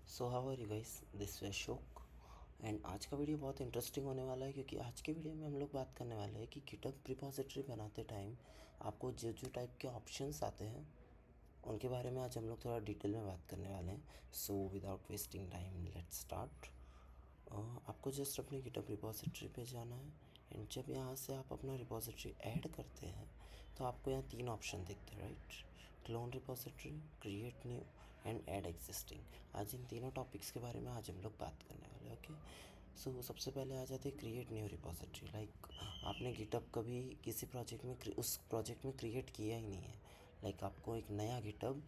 So how are you guys, this is Ashok. And आज का video बहुत इंटरेस्टिंग होने वाला है क्योंकि आज के वीडियो में हम लोग बात करने वाले हैं कि गिटहब रिपॉजिटरी बनाते टाइम आपको जो जो टाइप के ऑप्शंस आते हैं उनके बारे में आज हम लोग थोड़ा डिटेल में बात करने वाले हैं। So without wasting time let's start. आपको जस्ट अपने गिटहब रिपॉजिटरी पे जाना है एंड जब यहाँ से आप अपना रिपॉजिटरी ऐड करते हैं तो आपको यहाँ तीन ऑप्शन दिखते हैं, right? Clone repository, create new and add existing. आज इन तीनों टॉपिक्स के बारे में आज हम लोग बात करने वाले हैं। ओके, सो सबसे पहले आ जाते हैं क्रिएट न्यू रिपॉजिटरी। लाइक आपने गिटहब कभी किसी प्रोजेक्ट में उस प्रोजेक्ट में क्रिएट किया ही नहीं है। लाइक आपको एक नया गिटहब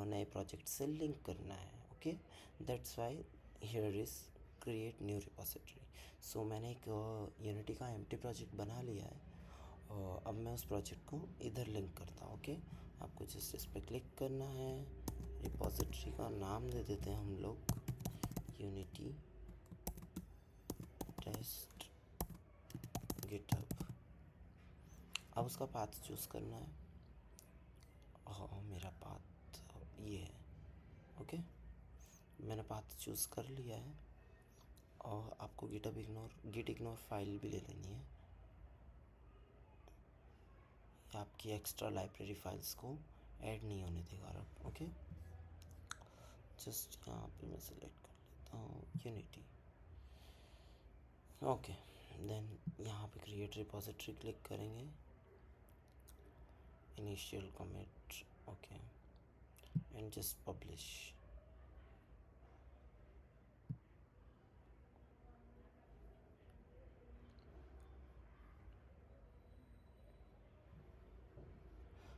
नए प्रोजेक्ट से लिंक करना है। Okay, that's why here is create new repository. So मैंने एक यूनिटी का एम्प्टी प्रोजेक्ट बना लिया है और अब मैं उस प्रोजेक्ट को इधर लिंक करता हूँ। ओके, आपको जस्ट इस पर क्लिक करना है। रिपॉजिटरी का नाम दे देते हैं हम लोग यूनिटी टेस्ट गिटहब। अब उसका पाथ चूज़ करना है। मेरा पाथ ये है। ओके, मैंने पाथ चूज़ कर लिया है और आपको गिट इग्नोर फाइल भी ले लेनी है। आपकी एक्स्ट्रा लाइब्रेरी फाइल्स को ऐड नहीं होने देगा आप। ओके, जस्ट यहाँ पे मैं सेलेक्ट कर लेता हूँ यूनिटी। ओके, देन यहाँ पे क्रिएट रिपॉजिटरी क्लिक करेंगे, initial commit, okay, and just publish.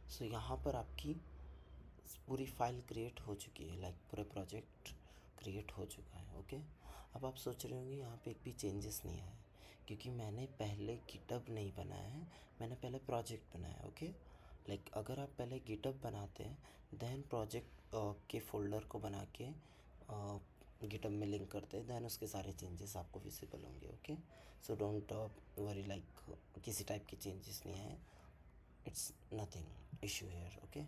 So यहाँ पर आपकी पूरी फाइल क्रिएट हो चुकी है। लाइक पूरे प्रोजेक्ट क्रिएट हो चुका है। ओके, अब आप सोच रहे होंगे यहाँ पे एक भी चेंजेस नहीं आया क्योंकि मैंने पहले गिटहब नहीं बनाया है, मैंने पहले प्रोजेक्ट बनाया है। ओके, लाइक अगर आप पहले गिटहब बनाते हैं देन प्रोजेक्ट के फोल्डर को बना के गिटहब में लिंक करते हैं, देन उसके सारे चेंजेस आपको विजिबल होंगे। Okay, so don't worry, like किसी टाइप के चेंजेस नहीं आए, it's nothing issue here. Okay,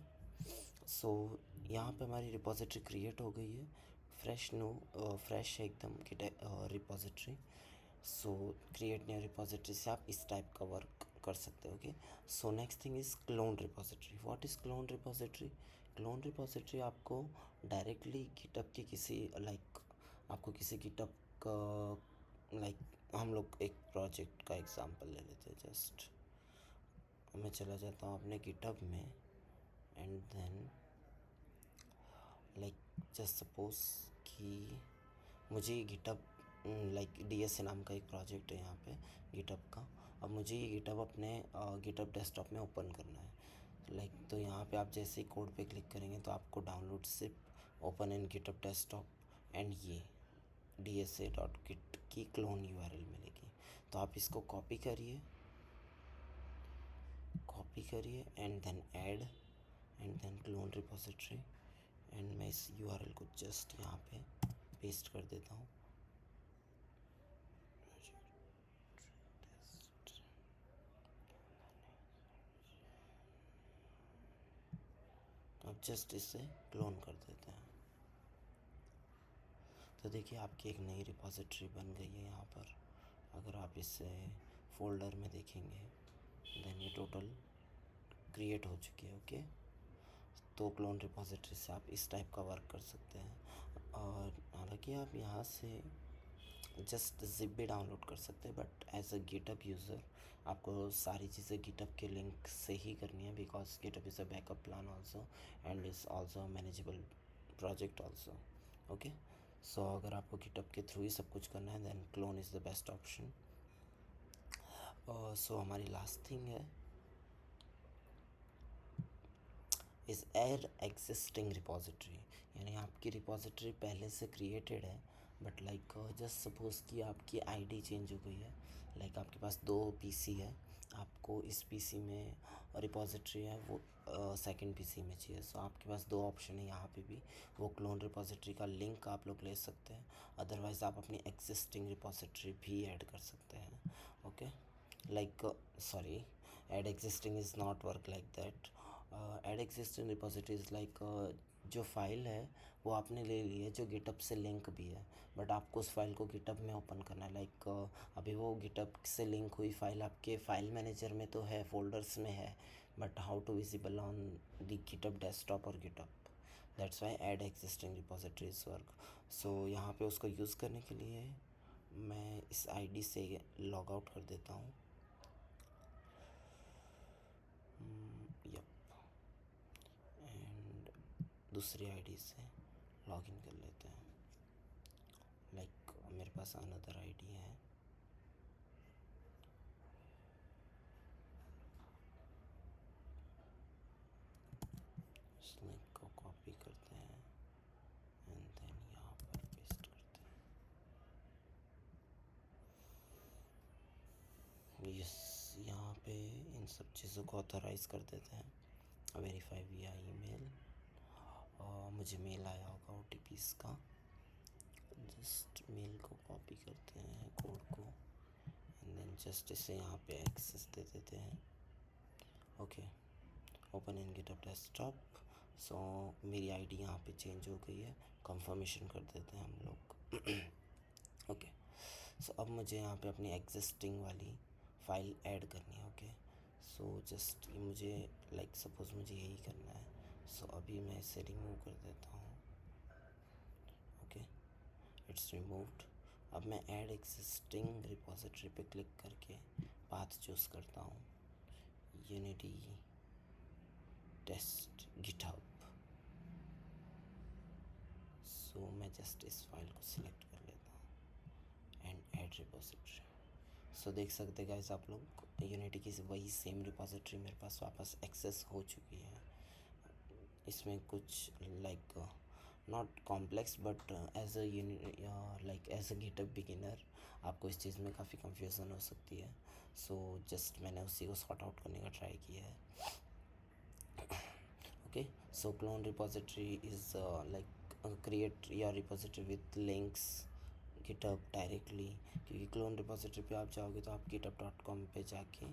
so यहाँ पे हमारी रिपॉजिटरी क्रिएट हो गई है। फ्रेश है एकदम रिपॉजिटरी। सो क्रिएट न्यू रिपॉजिटरी से आप इस टाइप का वर्क कर सकते हो। Okay, so next thing is clone repository. What is clone repository? Clone repository आपको डायरेक्टली गिटहब के किसी आपको किसी गिटहब का हम लोग एक प्रोजेक्ट का एग्जांपल ले लेते हैं। जस्ट मैं चला जाता हूँ अपने गिटहब में एंड देन जस्ट सपोज कि मुझे ये गिटहब DSA नाम का एक प्रोजेक्ट है यहाँ पे गिटहब का। अब मुझे ये गिटहब अपने गिटहब डेस्कटॉप में ओपन करना है। तो यहाँ पे आप जैसे ही कोड पे क्लिक करेंगे तो आपको download zip open in GitHub desktop and ये dsa.git की क्लोन URL मिलेगी। तो आप इसको कॉपी करिए and then add and then clone repository and मैं इस URL को जस्ट यहाँ पे पेस्ट कर देता हूँ। अब जस्ट इसे क्लोन कर देते हैं। तो देखिए आपकी एक नई रिपॉजिटरी बन गई है यहाँ पर। अगर आप इसे फोल्डर में देखेंगे देन ये टोटल क्रिएट हो चुकी है। ओके, तो क्लोन रिपॉजिटरी से आप इस टाइप का वर्क कर सकते हैं। और हालांकि आप यहाँ से जस्ट जिप भी डाउनलोड कर सकते हैं, but as a GitHub user आपको सारी चीज़ें गिटहब के लिंक से ही करनी है because GitHub is a backup plan also and is also manageable project also. Okay, so अगर आपको गिटहब के थ्रू ही सब कुछ करना है then clone is the best option. So हमारी लास्ट थिंग है इज़ ऐड एग्जिस्टिंग रिपॉजिटरी। यानी आपकी रिपॉजिटरी पहले से क्रिएटेड है बट जस्ट सपोज़ कि आपकी आईडी चेंज हो गई है। आपके पास 2 PC है, आपको इस PC में रिपॉजिटरी है वो सेकंड PC में चाहिए। सो आपके पास 2 ऑप्शन है यहाँ पे भी। वो क्लोन रिपॉजिटरी का लिंक आप लोग ले सकते हैं, अदरवाइज़ आप अपनी एग्जिस्टिंग रिपॉजिटरी भी ऐड कर सकते हैं। Okay, sorry, add existing is not work like that. Add existing repositories जो फाइल है वो आपने ले ली है, जो गिटअप से लिंक भी है, बट आपको उस फाइल को गिटअप में ओपन करना है। लाइक अभी वो गिटअप से लिंक हुई फाइल आपके फाइल मैनेजर में तो है, फोल्डर्स में है, but how to visible on the GitHub desktop और GitHub, that's why add existing repositories work. So यहाँ पे उसको यूज़ करने के लिए मैं इस आईडी से लॉग आउट कर देता हूँ। यप, एंड दूसरी आईडी से लॉगिन कर लेते हैं। लाइक मेरे पास अनदर आईडी है, इस लिंक को कॉपी करते हैं एंड देन यहाँ पर पेस्ट करते हैं। यस, यहाँ पे इन सब चीज़ों को ऑथराइज़ कर देते हैं, वेरीफाई विया ईमेल। मुझे मेल आया होगा OTPs का, जस्ट मेल को कॉपी करते हैं कोड को एंड देन जस्ट इसे यहाँ पे एक्सेस दे देते हैं। Okay, open in GitHub desktop. So मेरी आईडी यहाँ पे चेंज हो गई है, कंफर्मेशन कर देते हैं हम लोग। ओके, सो अब मुझे यहाँ पे अपनी एग्जिस्टिंग वाली फाइल ऐड करनी है। ओके, सो जस्ट मुझे लाइक सपोज़ मुझे यही करना है, सो अभी मैं इसे रिमूव कर देता हूँ। Okay, it's removed. अब मैं ऐड एग्जिस्टिंग रिपोजिटरी पे क्लिक करके पाथ चूज़ करता हूँ, यूनिटी टेस्ट गिटहब। सो मैं जस्ट इस फाइल को सिलेक्ट कर लेता हूँ एंड ऐड रिपोजिटरी। सो देख सकते गाइस आप लोग, यूनिटी की वही सेम रिपोजिटरी मेरे पास वापस एक्सेस हो चुकी है। इसमें कुछ like not complex but as a GitHub beginner आपको इस चीज़ में काफ़ी कंफ्यूजन हो सकती है। सो जस्ट मैंने उसी को सॉर्ट आउट करने का ट्राई किया है। Okay, so clone repository is like create your repository with links GitHub directly, क्योंकि क्लोन रिपोजिटरी पे आप जाओगे तो आप github.com पे जाके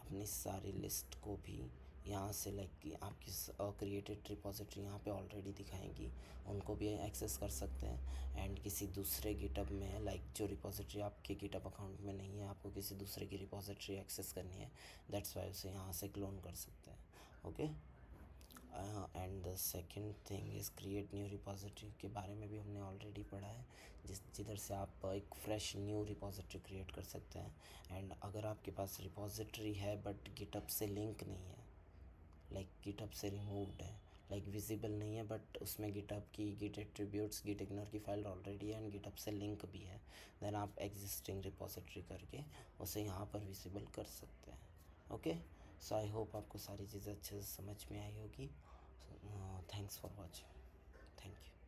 अपनी सारी लिस्ट को भी यहाँ से लाइक आपकी क्रिएटेड रिपोजिटरी यहाँ पे ऑलरेडी दिखाएंगी, उनको भी एक्सेस कर सकते हैं। एंड किसी दूसरे गिटअप में लाइक जो रिपोजिटरी आपके गिटअप अकाउंट में नहीं है, आपको किसी दूसरे की रिपोजिटरी एक्सेस करनी है, दैट्स वाई उसे यहाँ से क्लोन कर सकते हैं। Okay, and the second thing is create new repository के बारे में भी हमने ऑलरेडी पढ़ा है, जिधर से आप एक फ्रेश न्यू रिपोजिटरी क्रिएट कर सकते हैं। एंड अगर आपके पास रिपोजिटरी है बट गिटअप से लिंक नहीं है, लाइक गिटअप से रिमूव्ड है, लाइक विजिबल नहीं है, बट उसमें गिटअप की गिट एट्रीब्यूट्स गिट इग्नोर की फाइल ऑलरेडी है एंड गिटअप से लिंक भी है, देन आप एग्जिस्टिंग रिपोजिटरी करके उसे यहाँ पर विजिबल कर सकते हैं। ओके, सो आई होप आपको सारी चीज़ें अच्छे से समझ में आई होगी। Thanks for watching, thank you.